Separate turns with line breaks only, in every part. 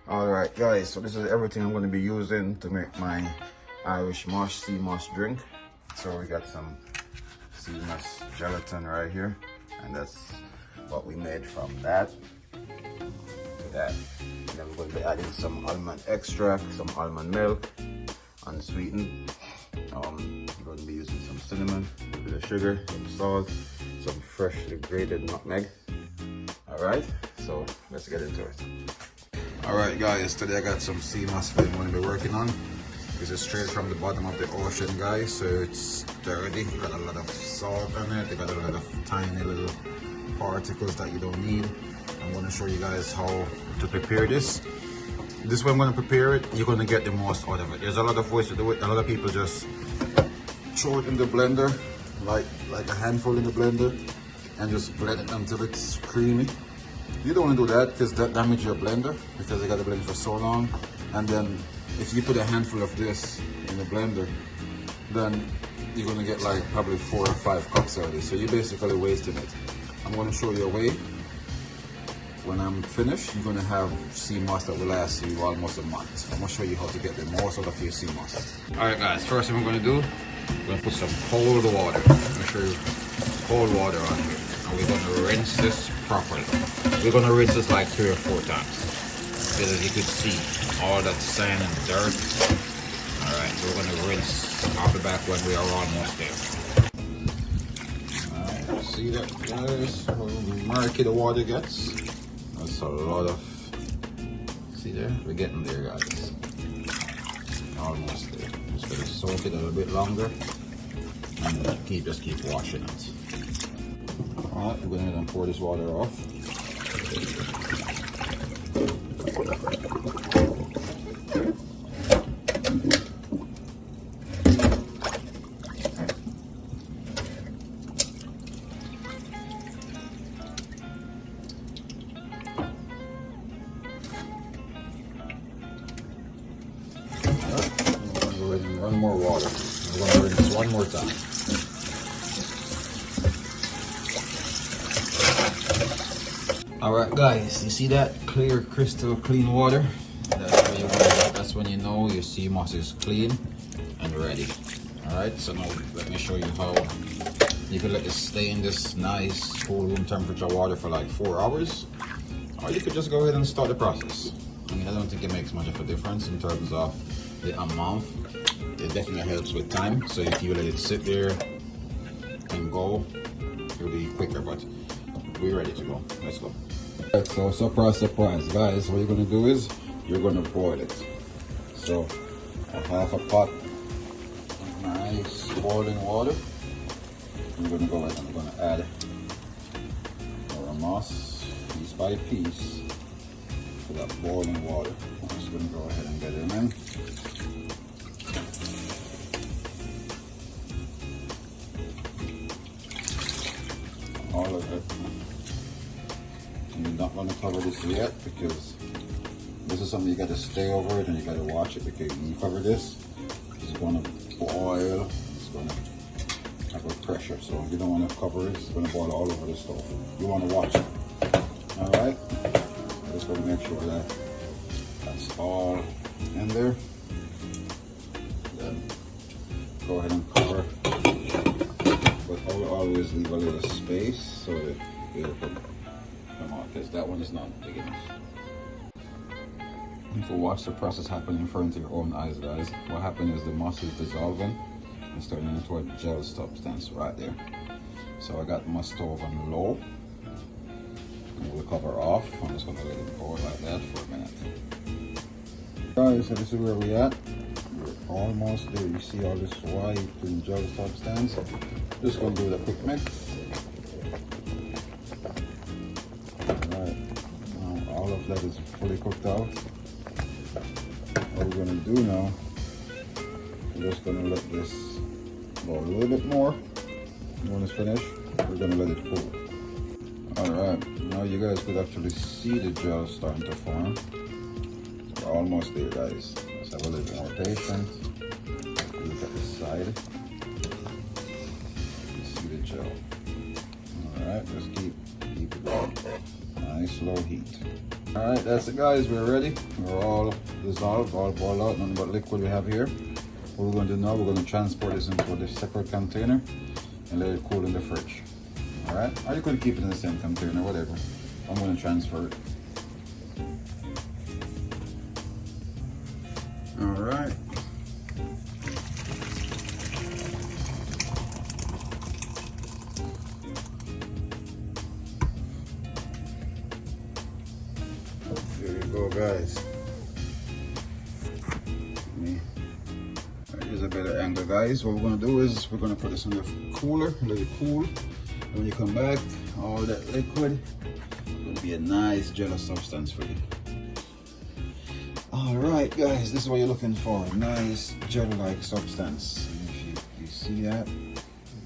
Alright guys, so this is everything I'm going to be using to make my Irish moss sea moss drink. So we got some sea moss gelatin right here, and that's what we made from that to that. And then we're going to be adding some almond extract, some almond milk, unsweetened. We're going to be using some cinnamon, a bit of sugar, some salt, some freshly grated nutmeg. Alright, so let's get into it. Alright guys, today I got some sea moss that I'm going to be working on. This is straight from the bottom of the ocean, guys, so it's dirty. It got a lot of salt on it. They got a lot of tiny little particles that you don't need. I'm going to show you guys how to prepare this. This way I'm going to prepare it, you're going to get the most out of it. There's a lot of ways to do it. A lot of people just throw it in the blender, like a handful in the blender, and just blend it until it's creamy. You don't want to do that because that damages your blender, because you got to blend it for so long. And then if you put a handful of this in the blender, then you're going to get like probably 4 or 5 cups out of this. So you're basically wasting it. I'm going to show you a way. When I'm finished, you're going to have sea moss that will last you almost a month. I'm going to show you how to get the most out of your sea moss. Alright guys, first thing we're going to do, we're going to put some cold water. I'm going to show you cold water on here. And we're going to rinse this properly. We're going to rinse this like 3 or 4 times. Because as you can see, all that sand and dirt. Alright, so we're going to rinse off the back when we are almost there. Alright, see that guys? How murky the water gets. That's a lot of, see there? We're getting there guys. Almost there. Just going to soak it a little bit longer. And just keep washing it. Alright, we're going to pour this water off. Run more water. We're going to rinse one more time. Alright guys, you see that clear, crystal clean water? That's when you know your sea moss is clean and ready. Alright, so now let me show you how you can let this stay in this nice cool room temperature water for like 4 hours. Or you could just go ahead and start the process. I mean, I don't think it makes much of a difference in terms of the amount. It definitely helps with time, so if you let it sit there and go, it'll be quicker, but we're ready to go. Let's go. Right, so surprise guys, what you're going to do is you're going to boil it. So a half a pot of nice boiling water. I'm going to go ahead and I'm going to add our moss piece by piece to that boiling water. I'm just going to go ahead and get it in. All of it. And you're not going to cover this yet because this is something you got to stay over it and you got to watch it, because when you cover this, it's going to boil. It's going to have a pressure, so you don't want to cover it. It's going to boil all over the stove. You want to watch it. All right. Just going to make sure that that's all in there. Then go ahead and cover. But I will always leave a little space so that it'll come out, because that one is not big enough. You can watch the process happen in front of your own eyes, guys. What happened is the moss is dissolving and starting into a gel substance right there. So I got my stove on low. And we'll cover off. I'm just gonna let it boil like that for a minute. Guys, so this is where we at. We're almost there. You see all this white and gel substance. Just gonna do the quick mix. Alright, now all of that is fully cooked out. What we're gonna do now, we're just gonna let this go a little bit more. When it's finished, we're gonna let it cool. Alright, now you guys could actually see the gel starting to form. We're almost there, guys. Let's have a little bit more patience. Look at the side. See the gel. Alright, just keep it low. Nice low heat. Alright, that's it guys, we're ready. We're all dissolved, all boiled out, nothing but liquid we have here. What we're going to do now, we're going to transport this into this separate container and let it cool in the fridge. Alright, or you could keep it in the same container, whatever. I'm going to transfer it. Alright. There you go guys. Here's a better angle guys. What we're going to do is we're going to put this in the cooler, let it cool. And when you come back, all that liquid is going to be a nice jello substance for you. Alright guys, this is what you're looking for, a nice jelly-like substance. And if you see that,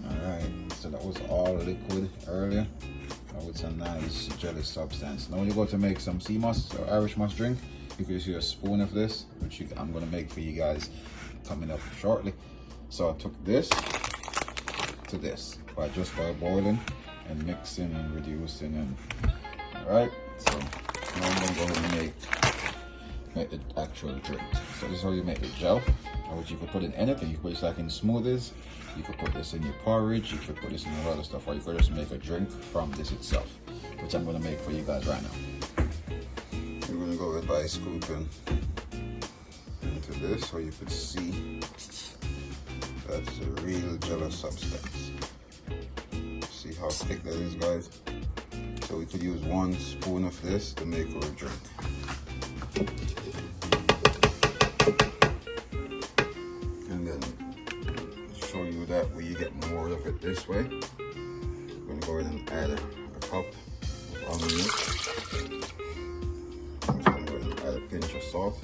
alright, so that was all liquid earlier. Now it's a nice jelly substance. Now when you go to make some sea moss or Irish moss drink, you can use a spoon of this, which I'm going to make for you guys coming up shortly. So I took this to this by boiling and mixing and reducing and alright, so now I'm going to go ahead and make the actual drink. So this is how you make the gel, which you could put in anything. You could put this like in smoothies, you could put this in your porridge, you could put this in a lot of stuff, or you could just make a drink from this itself, which I'm going to make for you guys right now. We're going to go with by scooping into this so you could see that's a real jello substance. See how thick that is guys? So we could use 1 spoon of this to make our drink. And then show you that way you get more of it this way. I'm going to go ahead and add a cup of almond milk. I'm just going to go ahead and add a pinch of salt.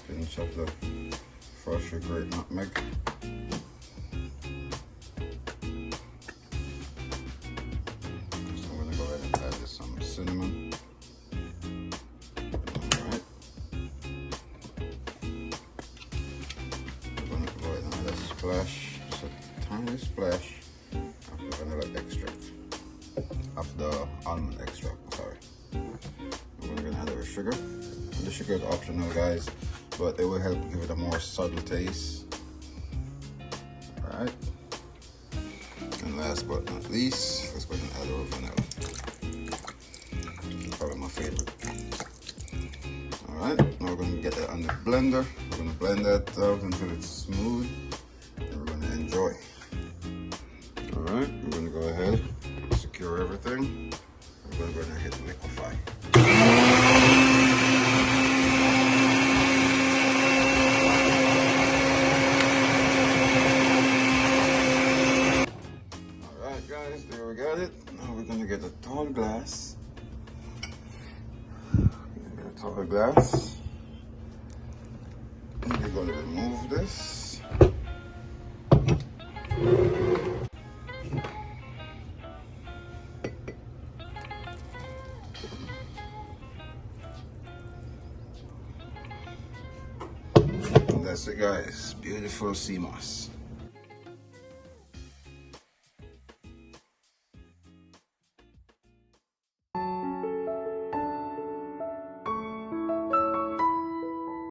Pinch of the fresh or grated nutmeg. Some cinnamon. Alright. I'm going to go ahead and add a splash, just a tiny splash of the vanilla extract, of the almond extract, sorry. We're going to add our sugar. And the sugar is optional guys, but it will help give it a more subtle taste. Alright. And last but not least, let's go ahead and add our vanilla. Probably my favorite. Alright, now we're going to get that on the blender. We're going to blend that out until it's smooth and we're going to enjoy. Alright, we're going to go ahead, secure everything. We're going to go ahead and hit liquefy. Alright guys, there we got it. Now we're going to get a tall glass. Tall glass. And we're going to remove this. And that's it guys, beautiful sea moss.